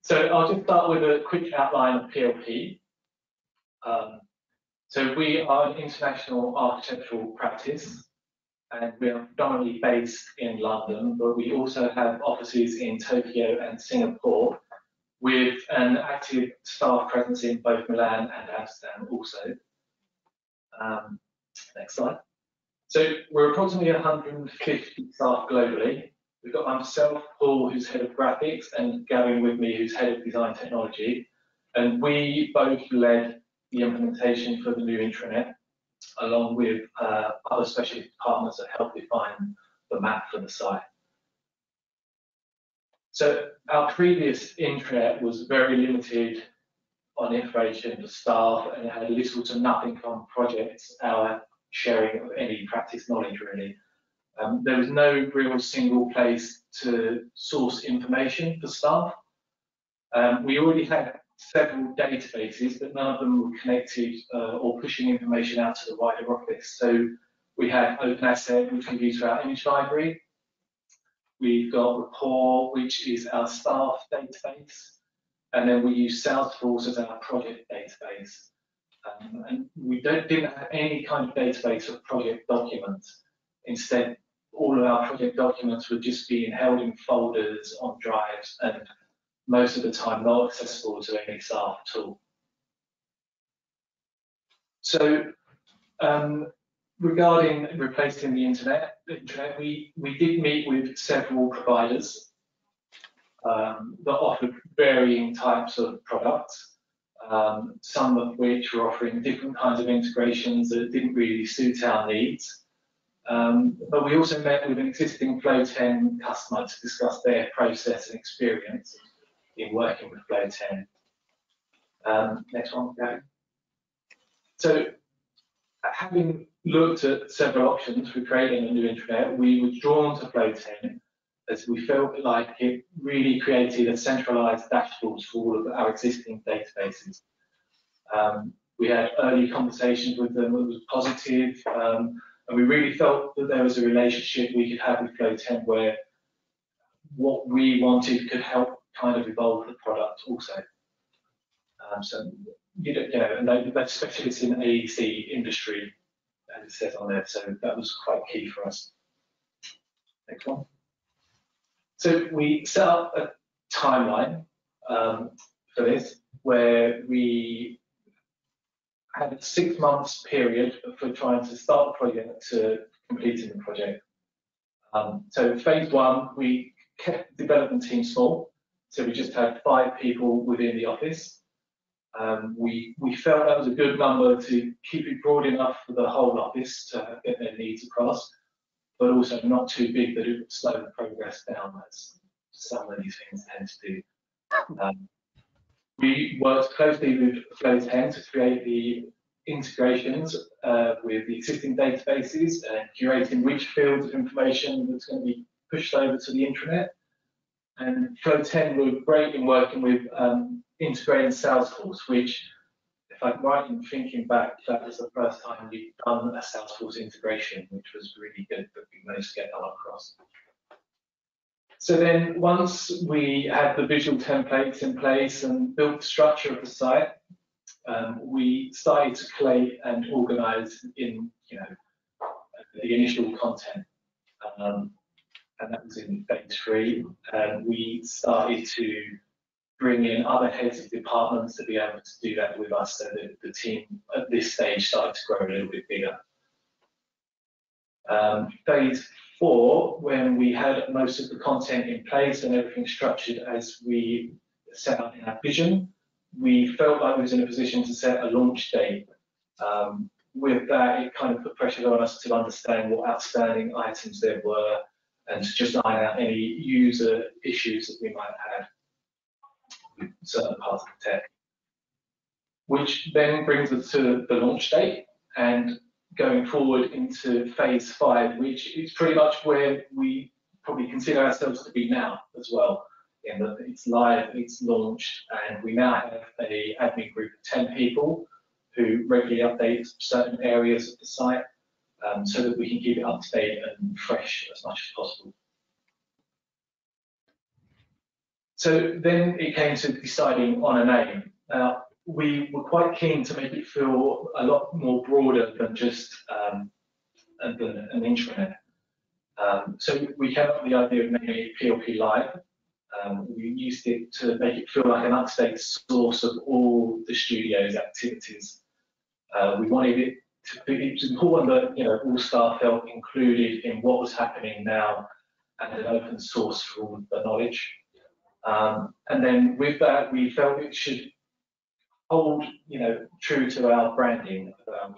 So I'll just start with a quick outline of PLP. So we are an international architectural practice, and we are predominantly based in London, but we also have offices in Tokyo and Singapore, with an active staff presence in both Milan and Amsterdam also. Next slide. So we're approximately 150 staff globally. We've got myself, Paul, who's head of graphics, and Gavin with me, who's head of design technology. And we both led the implementation for the new intranet, along with other specialist departments that help define the map for the site. So our previous intranet was very limited on information for staff, and it had little to nothing on projects, our sharing of any practice knowledge really. There was no real single place to source information for staff. We already had several databases, but none of them were connected or pushing information out to the wider office. So we had OpenAsset, which we use for our image library. We've got Rapport, which is our staff database. And then we use Salesforce as our project database. And we didn't have any kind of database of project documents. Instead, all of our project documents were just being held in folders on drives, and most of the time not accessible to any staff at all. So regarding replacing the internet, we did meet with several providers that offered varying types of products, some of which were offering different kinds of integrations that didn't really suit our needs. But we also met with an existing Flow 10 customer to discuss their process and experience in working with Flow 10. Next one, Gary. So, having looked at several options for creating a new intranet, we were drawn to Flow 10 as we felt like it really created a centralized dashboard for all of our existing databases. We had early conversations with them that was positive, and we really felt that there was a relationship we could have with Flow 10 where what we wanted could help kind of evolve the product also. So, and they're specialists in AEC industry, as it says on there, so that was quite key for us. Next one. So we set up a timeline for this, where we had a 6 months period for trying to start the project to completing the project. So phase one, we kept the development team small, so we just had 5 people within the office. We felt that was a good number to keep it broad enough for the whole office to get their needs across, but also not too big that it would slow the progress down, as some of these things tend to do. We worked closely with Flow 10 to create the integrations with the existing databases and curating which fields of information that's going to be pushed over to the intranet. And Flow 10 were great in working with integrating Salesforce, which, if I'm right in thinking back, that was the first time we'd done a Salesforce integration, which was really good that we managed to get that across. So then, once we had the visual templates in place and built the structure of the site, we started to collate and organise in, the initial content, and that was in phase 3. And we started to bring in other heads of departments to be able to do that with us, so that the team at this stage started to grow a little bit bigger. Phase 4, when we had most of the content in place and everything structured as we set up in our vision, we felt like we was in a position to set a launch date. With that, it kind of put pressure on us to understand what outstanding items there were and to just iron out any user issues that we might have had with certain parts of the tech. Which then brings us to the launch date, and going forward into phase 5, which is pretty much where we probably consider ourselves to be now as well, in that it's live, it's launched, and we now have an admin group of 10 people who regularly update certain areas of the site, so that we can keep it up to date and fresh as much as possible. So then it came to deciding on a name. Now, we were quite keen to make it feel a lot more broader than just an intranet. So we came up with the idea of naming it PLP Live. We used it to make it feel like an up-to-date source of all the studio's activities. We wanted it to be, it was important that all staff felt included in what was happening now and an open source for all the knowledge. And then with that, we felt it should hold, true to our branding of our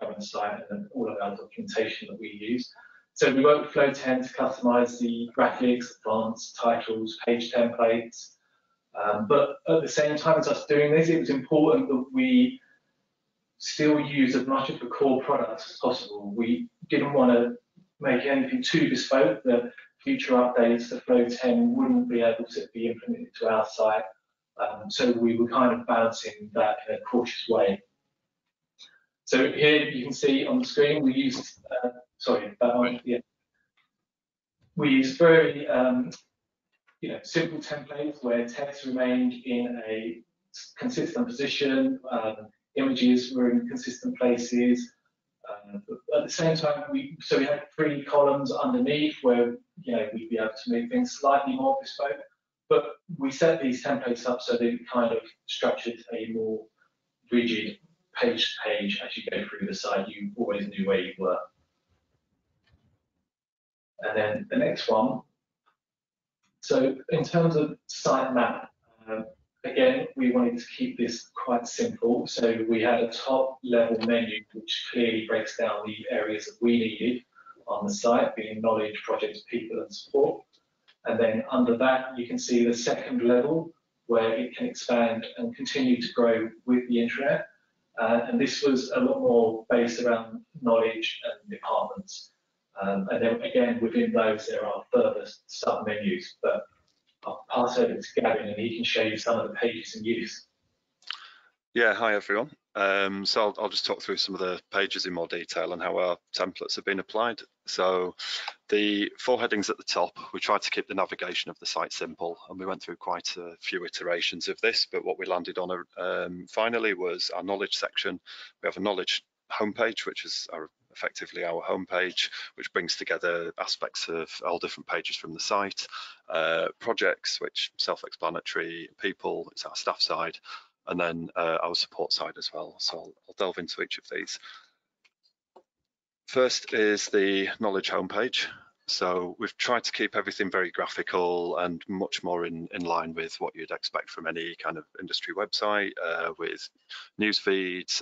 current site and all of our documentation that we use. So we worked with Flow 10 to customize the graphics, fonts, titles, page templates. But at the same time as us doing this, it was important that we still use as much of the core products as possible. We didn't want to make anything too bespoke that future updates to Flow 10 wouldn't be able to be implemented to our site. So we were kind of balancing that in a cautious way. So here you can see on the screen, we used, we use very simple templates where text remained in a consistent position, images were in consistent places. At the same time, we had 3 columns underneath where we'd be able to make things slightly more bespoke. But we set these templates up so they kind of structured a more rigid page to page as you go through the site. You always knew where you were. And then the next one. So in terms of site map, again, we wanted to keep this quite simple. So we had a top level menu, which clearly breaks down the areas that we needed on the site, being knowledge, projects, people, and support. And then under that, you can see the second level where it can expand and continue to grow with the intranet. And this was a lot more based around knowledge and departments. And then again, within those, there are further sub-menus. But I'll pass over to Gavin and he can show you some of the pages in use. Yeah, hi everyone. So I'll just talk through some of the pages in more detail and how our templates have been applied. So the 4 headings at the top, we tried to keep the navigation of the site simple, and we went through quite a few iterations of this, but what we landed on finally was our knowledge section. We have a knowledge homepage, which is effectively our homepage, which brings together aspects of all different pages from the site. Projects, which self-explanatory, people, it's our staff side, and then our support side as well. So I'll delve into each of these. First is the knowledge homepage. So we've tried to keep everything very graphical and much more in line with what you'd expect from any kind of industry website, with news feeds.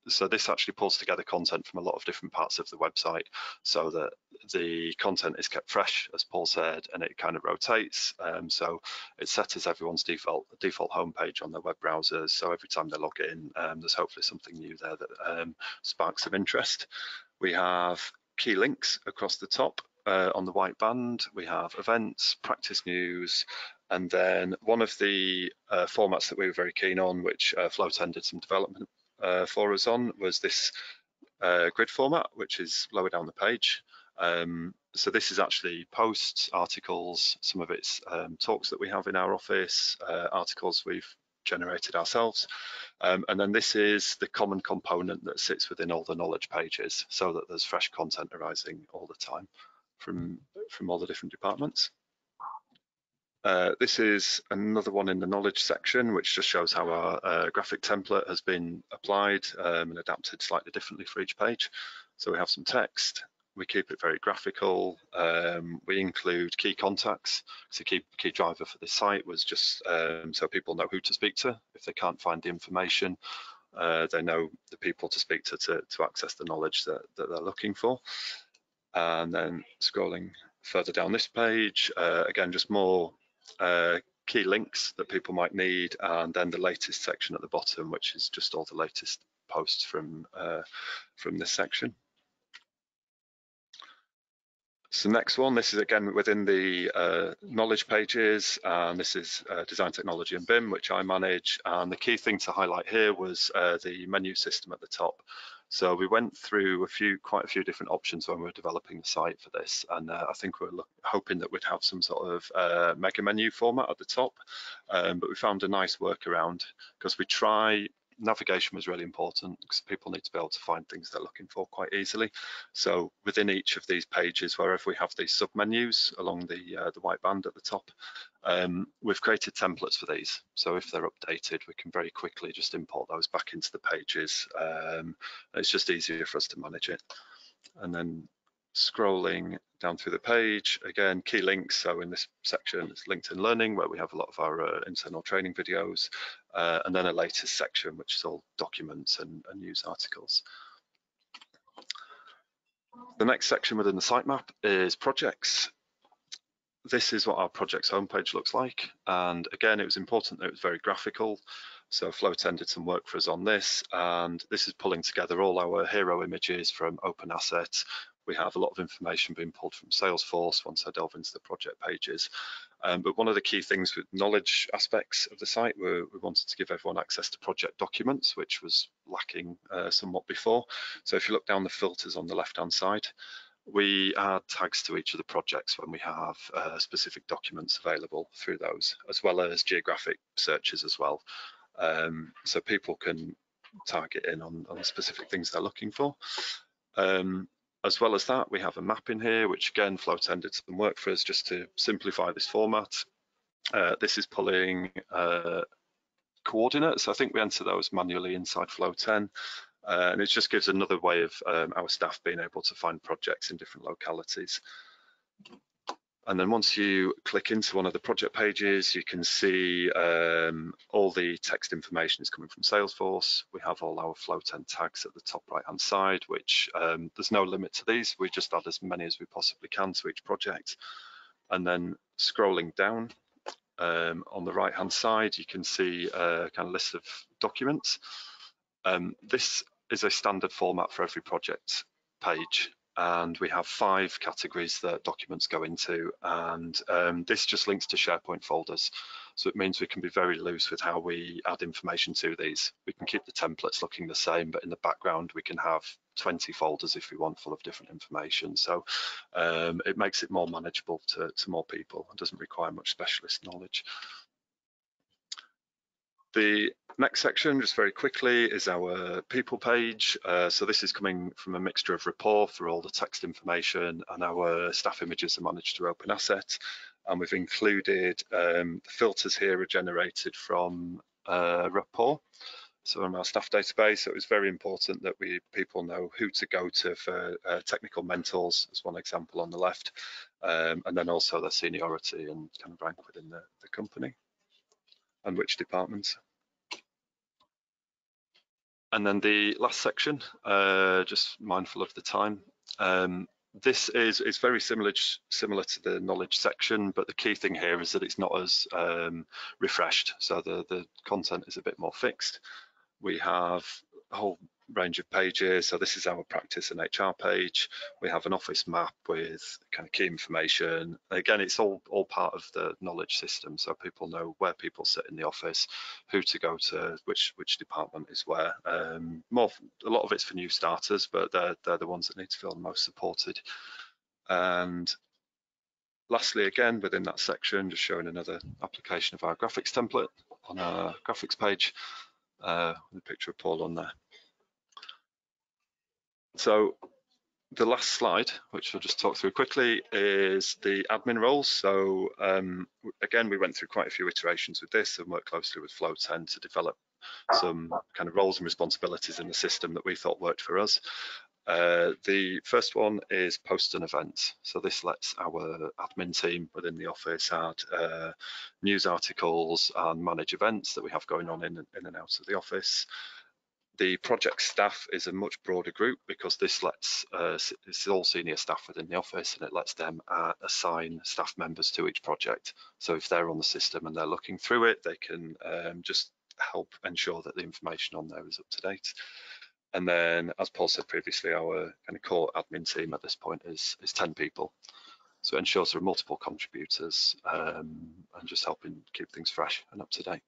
So this actually pulls together content from a lot of different parts of the website so that the content is kept fresh, as Paul said, and it kind of rotates. So it's set as everyone's default homepage on their web browsers. So every time they log in, there's hopefully something new there that sparks some interest. We have key links across the top on the white band. We have events, practice news, and then one of the formats that we were very keen on, which Flow 10 did some development for us on, was this grid format, which is lower down the page. So this is actually posts, articles, some of it's talks that we have in our office, articles we've generated ourselves. And then this is the common component that sits within all the knowledge pages so that there's fresh content arising all the time from all the different departments. This is another one in the knowledge section, which just shows how our graphic template has been applied and adapted slightly differently for each page. So we have some text, we keep it very graphical, we include key contacts. So key driver for this site was just so people know who to speak to. If they can't find the information, they know the people to speak to access the knowledge that they're looking for. And then scrolling further down this page, again, just more key links that people might need, and then the latest section at the bottom, which is just all the latest posts from this section. So next one, this is again within the knowledge pages, and this is Design Technology and BIM, which I manage. And the key thing to highlight here was the menu system at the top. So we went through quite a few different options when we were developing the site for this, and I think we're hoping that we'd have some sort of mega menu format at the top, but we found a nice workaround because navigation was really important because people need to be able to find things they're looking for quite easily. So within each of these pages, wherever we have these submenus along the white band at the top, we've created templates for these. So if they're updated, we can very quickly just import those back into the pages. It's just easier for us to manage it. And then scrolling down through the page, again, key links. So in this section, it's LinkedIn Learning, where we have a lot of our internal training videos, and then a latest section, which is all documents and news articles. The next section within the sitemap is projects. This is what our projects homepage looks like. And again, it was important that it was very graphical. So Flow10 did some work for us on this, and this is pulling together all our hero images from open assets. We have a lot of information being pulled from Salesforce once I delve into the project pages. But one of the key things with knowledge aspects of the site, we wanted to give everyone access to project documents, which was lacking somewhat before. So if you look down the filters on the left-hand side, we add tags to each of the projects when we have specific documents available through those, as well as geographic searches as well. So people can target in on specific things they're looking for. As well as that, we have a map in here, which again, Flow10 did some work for us just to simplify this format. This is pulling coordinates. I think we enter those manually inside Flow10. And it just gives another way of our staff being able to find projects in different localities. And then once you click into one of the project pages, you can see all the text information is coming from Salesforce. We have all our Flow10 tags at the top right-hand side, which there's no limit to these. We just add as many as we possibly can to each project. And then scrolling down on the right-hand side, you can see a kind of list of documents. This is a standard format for every project page, and we have 5 categories that documents go into, and this just links to SharePoint folders. So it means we can be very loose with how we add information to these. We can keep the templates looking the same, but in the background we can have 20 folders if we want, full of different information. So it makes it more manageable to more people and doesn't require much specialist knowledge. The next section, just very quickly, is our people page. So this is coming from a mixture of rapport for all the text information, and our staff images are managed through Open Asset. And we've included the filters here are generated from rapport. So in our staff database, so it was very important that people know who to go to for technical mentors, as one example on the left, and then also their seniority and kind of rank within the company and which departments. And then the last section, just mindful of the time. This is very similar to the knowledge section, but the key thing here is that it's not as refreshed. So the content is a bit more fixed. We have a whole range of pages. So this is our practice and HR page. We have an office map with kind of key information. Again, it's all part of the knowledge system, so people know where people sit in the office, who to go to, which department is where. A lot of it's for new starters, but they're the ones that need to feel the most supported. And lastly, again, within that section, just showing another application of our graphics template on our graphics page, with a picture of Paul on there. So the last slide, which I'll just talk through quickly, is the admin roles. So again, we went through quite a few iterations with this and worked closely with Flow10 to develop some kind of roles and responsibilities in the system that we thought worked for us. The first one is post and events. So this lets our admin team within the office add news articles and manage events that we have going on in and out of the office. The project staff is a much broader group because this lets it's all senior staff within the office, and it lets them assign staff members to each project. So if they're on the system and they're looking through it, they can just help ensure that the information on there is up to date. And then, as Paul said previously, our kind of core admin team at this point is 10 people. So it ensures there are multiple contributors and just helping keep things fresh and up to date.